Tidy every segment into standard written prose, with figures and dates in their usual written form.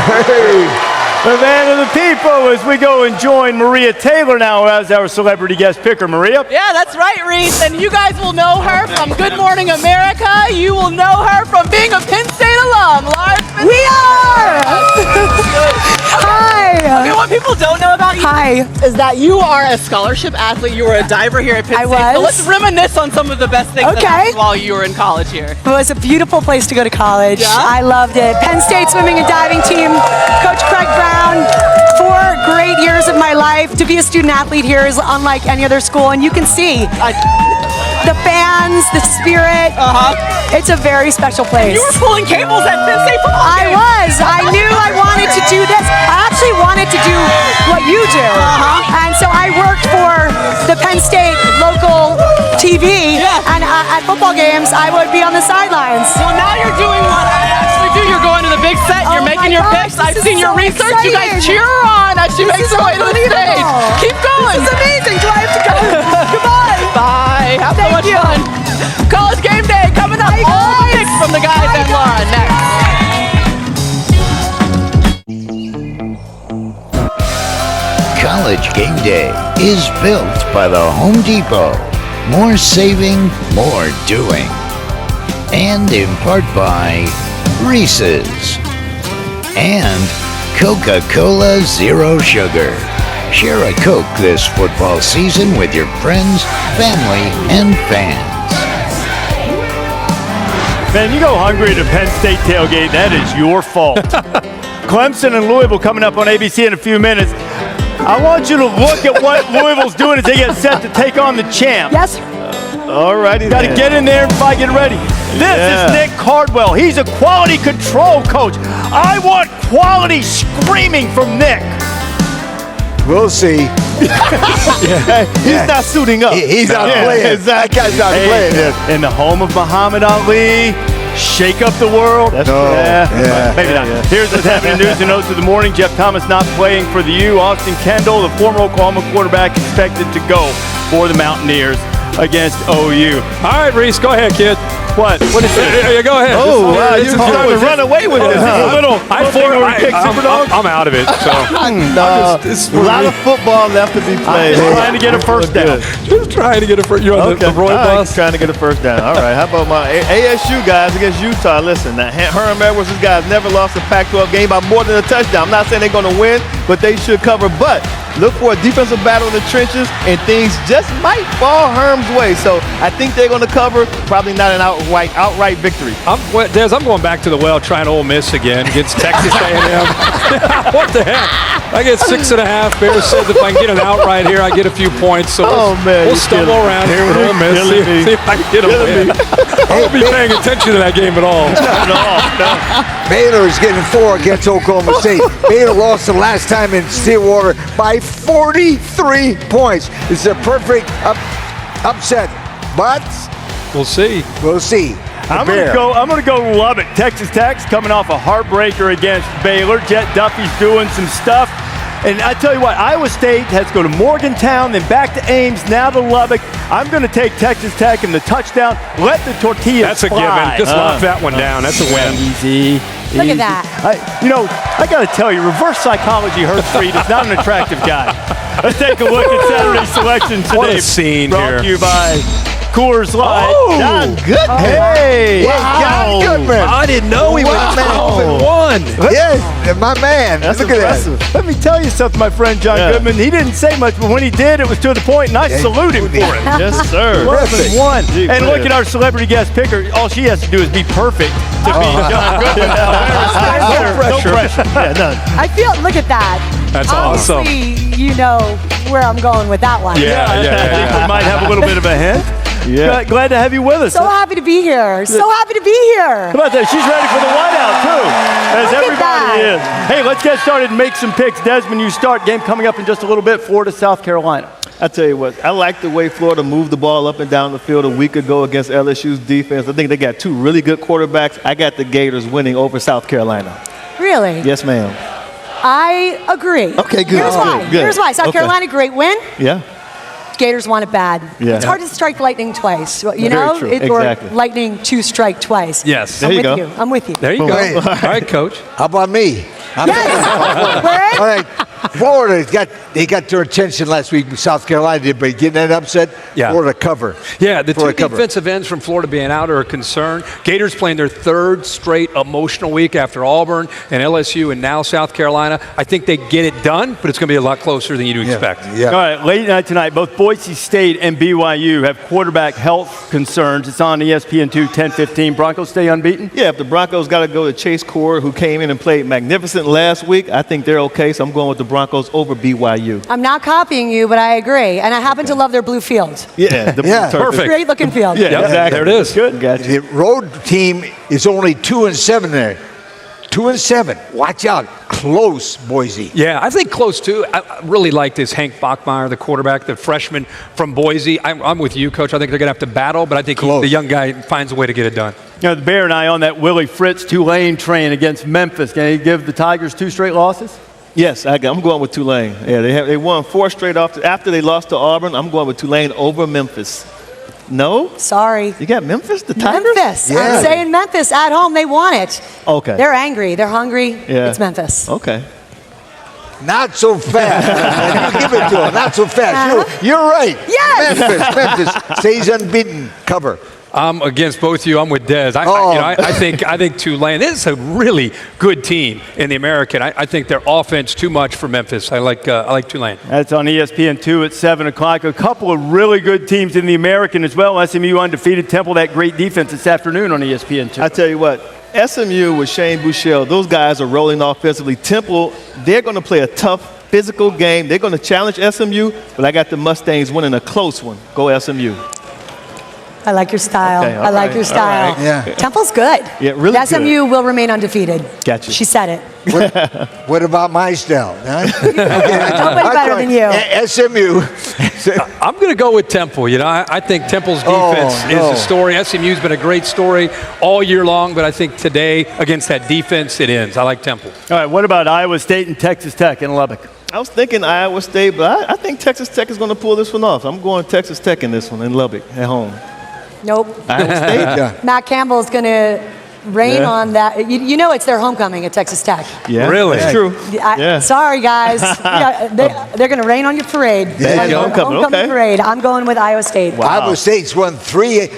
The man of the people, as we go and join Maria Taylor now as our celebrity guest picker. Maria? Yeah, that's right, Reese. And you guys will know her from Good Morning America. You will know her from being a Penn State alum. Lara, we are! Hi! Okay, what people don't know about you is that you are a scholarship athlete. You were a diver here at Penn State. I was. So let's reminisce on some of the best things that happened while you were in college here. It was a beautiful place to go to college. Yeah? I loved it. Penn State swimming and diving team, Coach Craig Brown, 4 great years of my life. To be a student athlete here is unlike any other school, and you can see the fans, the spirit. It's a very special place. You were pulling cables at Penn State football games. I was. I knew I wanted to do this. I actually wanted to do what you do. And so I worked for the Penn State local TV, and at football games, I would be on the sidelines. Well, now you're doing what I actually do. You're going to the big set. You're making your picks. I've seen your research. Exciting. You guys cheer her on as she makes her way to the stage. Keep going. This is amazing. Do I have to go? Goodbye. Bye. Have so much fun. College Game Day coming up. All the picks from the guys and Lara next. College Game Day is built by the Home Depot. More saving, more doing. And in part by Reese's. And Coca-Cola Zero Sugar. Share a Coke this football season with your friends, family, and fans. Man, you go hungry to Penn State tailgate, that is your fault. Clemson and Louisville coming up on ABC in a few minutes. I want you to look at what Louisville's doing as they get set to take on the champ. Yes. All righty. Got to get in there and fight, get ready. This is Nick Cardwell. He's a quality control coach. I want quality screaming from Nick. We'll see. He's not suiting up. He's not playing. Exactly. That guy's not playing. In the home of Muhammad Ali, shake up the world. Maybe not. Here's what's happening in news and notes of the morning. Jeff Thomas not playing for the U. Austin Kendall, the former Oklahoma quarterback, expected to go for the Mountaineers against OU. All right, Reese, go ahead, kid. What? What is it? Yeah, go ahead. Oh, wow, you're trying to run away with this. I'm out of it. So. A lot of football left to be played. Trying to get a first down. Just trying to get a first. You're on the Roy bus. Trying to get a first down. All right. How about my ASU guys against Utah? Listen, Herm Edwards' guys never lost a Pac-12 game by more than a touchdown. I'm not saying they're going to win, but they should cover. But look for a defensive battle in the trenches, and things just might fall Herm's way. So I think they're going to cover. Probably not an outright victory. Des, I'm going back to the well trying Ole Miss again against Texas A&M. What the heck? I get 6.5. Bears said if I can get an outright here, I get a few points. So we'll stumble around here with Ole Miss. See if I can get a win. I won't be paying attention to that game at all. Not at all. No. Baylor is getting 4 against Oklahoma State. Baylor lost the last time in Stillwater by 43 points. It's a perfect upset, but we'll see. We'll see. I'm gonna go Lubbock. Texas Tech's coming off a heartbreaker against Baylor. Jet Duffy's doing some stuff. And I tell you what, Iowa State has to go to Morgantown, then back to Ames, now to Lubbock. I'm going to take Texas Tech in the touchdown. Let the tortillas That's a fly. given. Just lock that one down. That's a win. Easy. Look at that. I got to tell you, reverse psychology, Herbstreit is not an attractive guy. Let's take a look at Saturday selection today. What a scene brought here. to you by Coors Light. John Goodman. Hey. John Goodman. I didn't know he was 12-1. Yes, my man. That's Look impressive. at that. Let me tell you something, my friend John Goodman. He didn't say much, but when he did, it was to the point, and I salute him for it. Yes, sir. 12-1. And look at our celebrity guest picker. All she has to do is be perfect to be John Goodman. No pressure. Yeah, none. I feel, look at that. That's awesome. Obviously, you know where I'm going with that one. I think we might have a little bit of a hint. Yeah. Glad to have you with us. So happy to be here. So happy to be here. How about that? She's ready for the whiteout, too, as Look at everybody that. is. Hey, let's get started and make some picks. Desmond, you start. Game coming up in just a little bit, Florida, South Carolina. I tell you what, I like the way Florida moved the ball up and down the field a week ago against LSU's defense. I think they got 2 really good quarterbacks. I got the Gators winning over South Carolina. Really? Yes, ma'am. I agree. Okay, good. Here's why. Good. Here's why. South Carolina, great win. Yeah. Gators want it bad. Yeah. It's hard to strike lightning twice. You Very know? true. Or Exactly. lightning to strike twice. Yes. There you go. I'm with you. There you go. Hey. All right, Coach. How about me? Yes. We're in. All right. Florida, they got their attention last week. South Carolina did, but getting that upset, Florida cover. Yeah, the two defensive ends from Florida being out are a concern. Gators playing their third straight emotional week after Auburn and LSU and now South Carolina. I think they get it done, but it's going to be a lot closer than you'd expect. Yeah. All right, late night tonight, both Boise State and BYU have quarterback health concerns. It's on ESPN-2, 10:15. Broncos stay unbeaten? Yeah, if the Broncos got to go to Chase Core, who came in and played magnificent last week, I think they're okay, so I'm going with the Broncos over BYU. I'm not copying you, but I agree. And I happen to love their blue field. Yeah, perfect. Great looking field. Yeah, exactly. There it is. Good. Gotcha. The road team is only 2-7 there. 2-7. Watch out. Close, Boise. Yeah, I think close too. I really like this Hank Bachmeier, the quarterback, the freshman from Boise. I'm with you, Coach. I think they're going to have to battle, but I think the young guy finds a way to get it done. You know, the Bear and I on that Willie Fritz Tulane train against Memphis. Can you give the Tigers 2 straight losses? Yes, I'm going with Tulane. Yeah, they won 4 straight after they lost to Auburn. I'm going with Tulane over Memphis. No? Sorry. You got Memphis, the Tigers? Memphis. Yeah. I'm saying Memphis at home. They want it. Okay. They're angry. They're hungry. Yeah. It's Memphis. Okay. Not so fast. You give it to them. Not so fast. You're right. Yes. Memphis stays unbeaten. Cover. I'm against both of you. I'm with Dez. I think Tulane is a really good team in the American. I think their offense too much for Memphis. I like Tulane. That's on ESPN2 at 7 o'clock. A couple of really good teams in the American as well. SMU undefeated. Temple, that great defense this afternoon on ESPN2. I tell you what, SMU with Shane Buechele, those guys are rolling offensively. Temple, they're going to play a tough physical game. They're going to challenge SMU, but I got the Mustangs winning a close one. Go SMU. I like your style. Okay, I like your style. Right. Yeah. Temple's good. Yeah, really the SMU will remain undefeated. Gotcha. She said it. What about my style? Huh? Nobody better than you. SMU. I'm going to go with Temple. You know, I think Temple's defense is the story. SMU's been a great story all year long, but I think today against that defense, it ends. I like Temple. All right, what about Iowa State and Texas Tech in Lubbock? I was thinking Iowa State, but I think Texas Tech is going to pull this one off. I'm going Texas Tech in this one in Lubbock at home. Nope. Iowa State? Matt Campbell's going to rain on that. You know it's their homecoming at Texas Tech. Yeah, really? That's true. Sorry, guys. They're going to rain on your parade. There you go. Homecoming parade. I'm going with Iowa State. Wow. Iowa State's won 3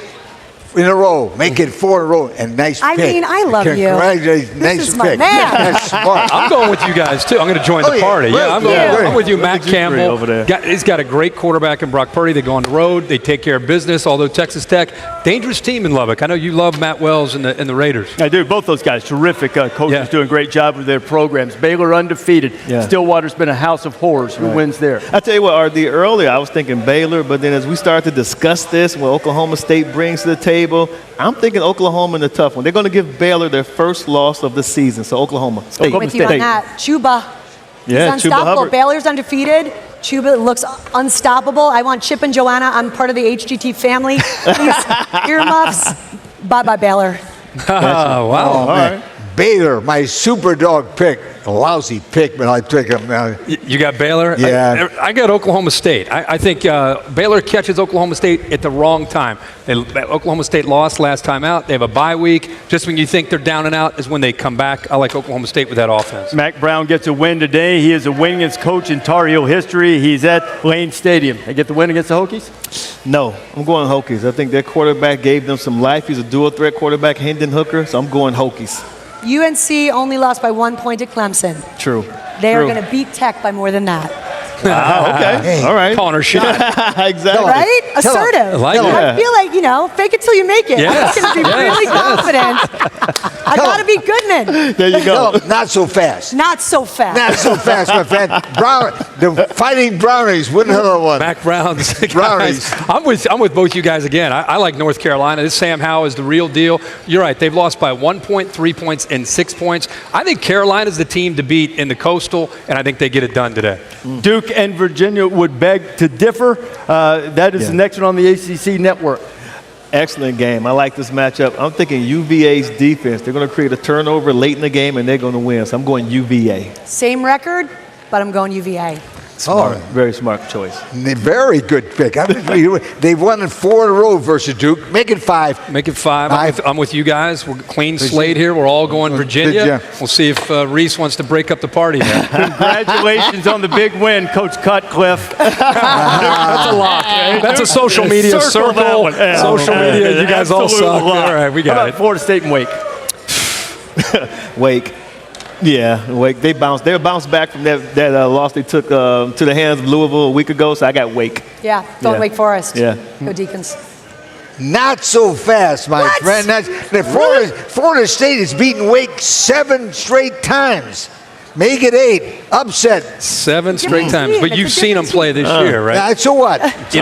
in a row. Make it 4 in a row. And nice pick. I mean, I love you. Congratulations. This Nice is my pick. man. That's smart. I'm going with you guys, too. I'm going to join the party. Yeah, I'm with you, Matt Campbell. over there. He's got a great quarterback in Brock Purdy. They go on the road. They take care of business, although Texas Tech, dangerous team in Lubbock. I know you love Matt Wells and the Raiders. I do. Both those guys, terrific coaches, doing a great job with their programs. Baylor undefeated. Stillwater's been a house of horrors. Who wins there? I tell you what, earlier I was thinking Baylor, but then as we started to discuss this, what Oklahoma State brings to the table, I'm thinking Oklahoma in a tough one. They're going to give Baylor their first loss of the season. So Oklahoma State. With you on that. Chuba. Yeah, He's Chuba unstoppable. Hubbard. Baylor's undefeated. Chuba looks unstoppable. I want Chip and Joanna. I'm part of the HGT family. Please, earmuffs. Bye-bye, Baylor. Oh, wow. All right. Baylor, my super dog pick. A lousy pick, but I pick him now. You got Baylor? Yeah. I got Oklahoma State. I think Baylor catches Oklahoma State at the wrong time. Oklahoma State lost last time out. They have a bye week. Just when you think they're down and out is when they come back. I like Oklahoma State with that offense. Mac Brown gets a win today. He is the winningest coach in Tar Heel history. He's at Lane Stadium. They get the win against the Hokies? No, I'm going Hokies. I think their quarterback gave them some life. He's a dual threat quarterback, Hendon Hooker, so I'm going Hokies. UNC only lost by 1 point to Clemson. True. They are going to beat Tech by more than that. Wow, okay. Hey. All right. Calling her shot. Exactly. Right? Assertive. I like it. I feel like, fake it till you make it. Yes. I'm going to be really confident. I got to be Goodman. There you go. No, not so fast. Not so fast. Not so fast, my friend. The Fighting Brownies win another one. Mac Brown's Brownies. guys. I'm with both you guys again. I like North Carolina. This Sam Howell is the real deal. You're right. They've lost by 1 point, 3 points, and 6 points. I think Carolina's the team to beat in the Coastal, and I think they get it done today. Duke and Virginia would beg to differ. That is the next one on the ACC network. Excellent game. I like this matchup. I'm thinking UVA's defense. They're going to create a turnover late in the game, and they're going to win. So I'm going UVA. Same record, but I'm going UVA. Smart. Very smart choice. Very good pick. They've won in 4 in a row versus Duke. Make it 5. Make it 5. I'm with you guys. We're clean slate here. We're all going Virginia. We'll see if Reese wants to break up the party there. Congratulations on the big win, Coach Cutcliffe. That's a lock. That's a social media circle. Social media, you guys all suck. Lock. All right, we How got about it. Florida State and Wake. Wake. Yeah, Wake. They bounced back from that loss they took to the hands of Louisville a week ago, so I got Wake. Yeah, don't Wake Forest. Yeah. Go Deacons. Not so fast, my friend. Florida State has beaten Wake 7 straight times. Make it 8. Upset. 7 straight times. But you've seen them play this year, right? So what? You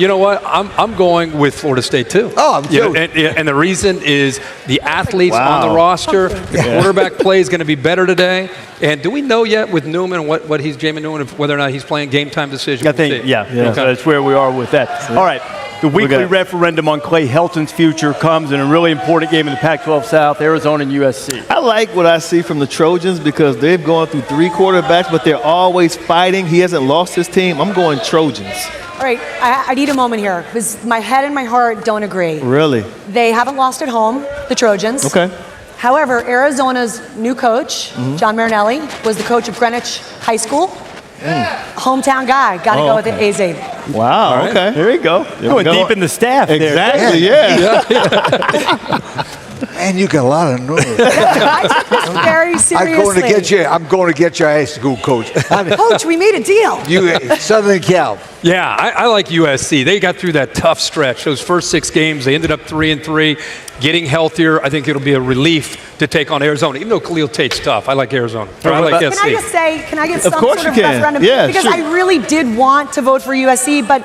know what? I'm going with Florida State too. Oh, and the reason is the athletes on the roster. The quarterback play is going to be better today. And do we know yet with Newman what he's Jamin Newman, whether or not he's playing game time decision? I think, okay. That's where we are with that. All right. The weekly referendum on Clay Helton's future comes in a really important game in the Pac-12 South, Arizona and USC. I like what I see from the Trojans because they've gone through 3 quarterbacks, but they're always fighting. He hasn't lost his team. I'm going Trojans. All right, I need a moment here because my head and my heart don't agree. Really? They haven't lost at home, the Trojans. Okay. However, Arizona's new coach, John Marinelli, was the coach of Greenwich High School. Hometown guy. Got to go with the AZ. Wow, right. Okay. Here we go. Going deep in the staff exactly, there. And you got a lot of nerve. I took this very seriously. I'm going to get your high school coach. Coach, we made a deal. Southern Cal. Yeah, I like USC. They got through that tough stretch. Those first 6 games, they ended up 3-3. Getting healthier, I think it'll be a relief to take on Arizona. Even though Khalil Tate's tough, I like Arizona. I like SC. Can I just say, can I get some course sort of you can. referendum? Yeah, because sure. I really did want to vote for USC, but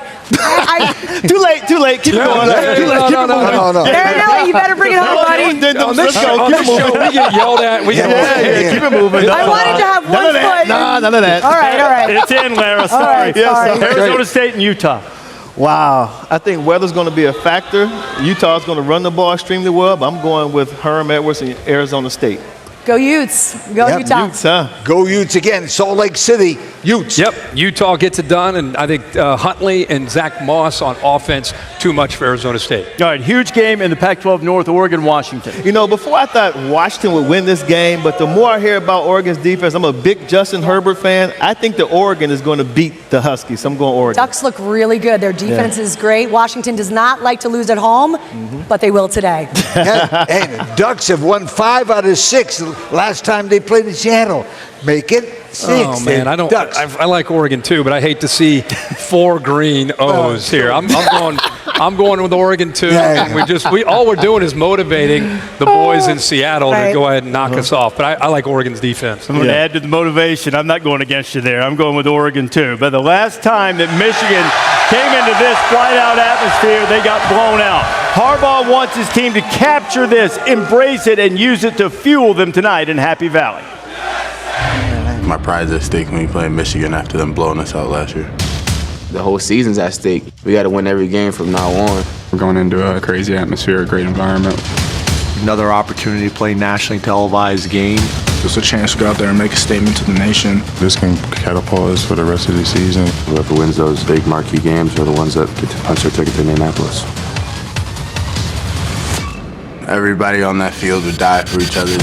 Too late. Keep it going. No. Marinelli, you better bring it home, buddy. On this show, we get yelled at. Keep it moving. I wanted to have one foot. None of that. All right. It's in, Lara. Sorry. Sorry. Arizona State and Utah. Wow. I think weather's going to be a factor. Utah's going to run the ball extremely well, but I'm going with Herm Edwards and Arizona State. Go Utes. Go Utah. Utes, huh? Go Utes again. Salt Lake City, Utes. Yep, Utah gets it done, and I think Huntley and Zach Moss on offense, too much for Arizona State. All right, huge game in the Pac-12 North, Oregon, Washington. You know, before I thought Washington would win this game, but the more I hear about Oregon's defense, I'm a big Justin Herbert fan. I think the Oregon is going to beat the Huskies. So I'm going Oregon. Ducks look really good. Their defense is great. Washington does not like to lose at home, but they will today. And Ducks have won 5 out of 6 last time they played in Seattle. Make it 6. Oh man, I don't. I like Oregon too, but I hate to see 4 green O's here. I'm going with Oregon too. And all we're doing is motivating the boys in Seattle to go ahead and knock us off. But I like Oregon's defense. I'm going to add to the motivation. I'm not going against you there. I'm going with Oregon too. But the last time that Michigan came into this flight-out atmosphere, they got blown out. Harbaugh wants his team to capture this, embrace it, and use it to fuel them tonight in Happy Valley. My pride's at stake when we play Michigan after them blowing us out last year. The whole season's at stake. We got to win every game from now on. We're going into a crazy atmosphere, a great environment. Another opportunity to play nationally televised game. Just a chance to go out there and make a statement to the nation. This can catapult us for the rest of the season. Whoever wins those big marquee games are the ones that get to punch their ticket to Indianapolis. Everybody on that field would die for each other.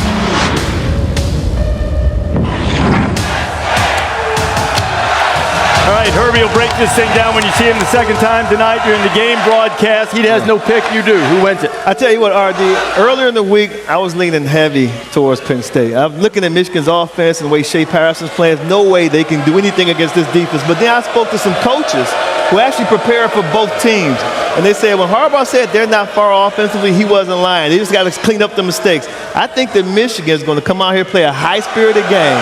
All right, Herbie will break this thing down when you see him the second time tonight during the game broadcast. He has no pick, you do. Who wins it? I tell you what, RD, earlier in the week, I was leaning heavy towards Penn State. I'm looking at Michigan's offense and the way Shea Patterson's playing. There's no way they can do anything against this defense. But then I spoke to some coaches who actually prepared for both teams. And they said when Harbaugh said they're not far offensively, he wasn't lying. They just got to clean up the mistakes. I think that Michigan is going to come out here and play a high-spirited game.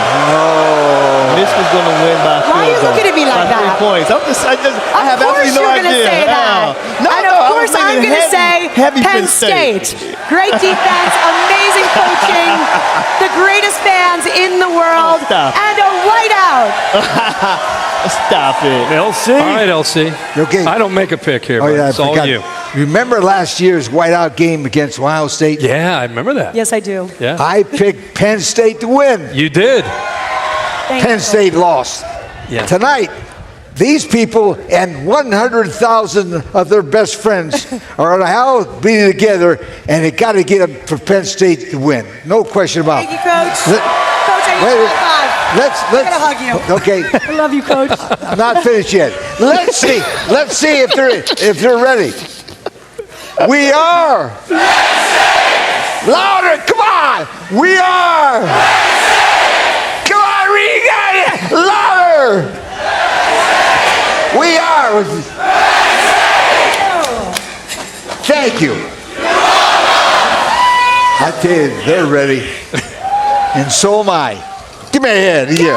Michigan's going to win by 3 Why are you looking at me like that? 3 points. I have absolutely no idea. Of course you're going to say that. And of course I'm going to say Penn State. Great defense, amazing coaching, the greatest fans in the world, and a whiteout. Stop it. LC. All right, LC. Okay. I don't make a pick here, but it's all you. Remember last year's whiteout game against Ohio State? Yeah, I remember that. Yes, I do. Yeah. I picked Penn State to win. You did. Penn State lost. Yeah. Tonight, These people and 100,000 of their best friends are all being together, and they got to get them for Penn State to win. No question about it. Thank you, Coach. Coach, I need a high five. I gotta hug you. Okay. I love you, Coach. I'm not finished yet. Let's see if they're ready. We are. Louder, come on. We are. Come on, read it. Louder. We are. Thank you. I tell you, they're ready. And so am I. Give me a hand here.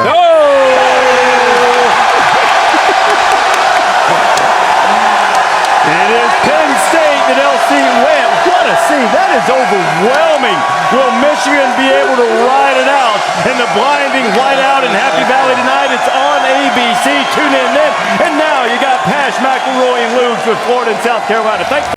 And it is Penn State that LC went. What a scene. That is overwhelming. Will Michigan be able to ride it out in the blinding whiteout in Happy Valley tonight? It's on ABC. Tune in then. And now you got Pash, McElroy, and Luge with Florida and South Carolina. Thanks for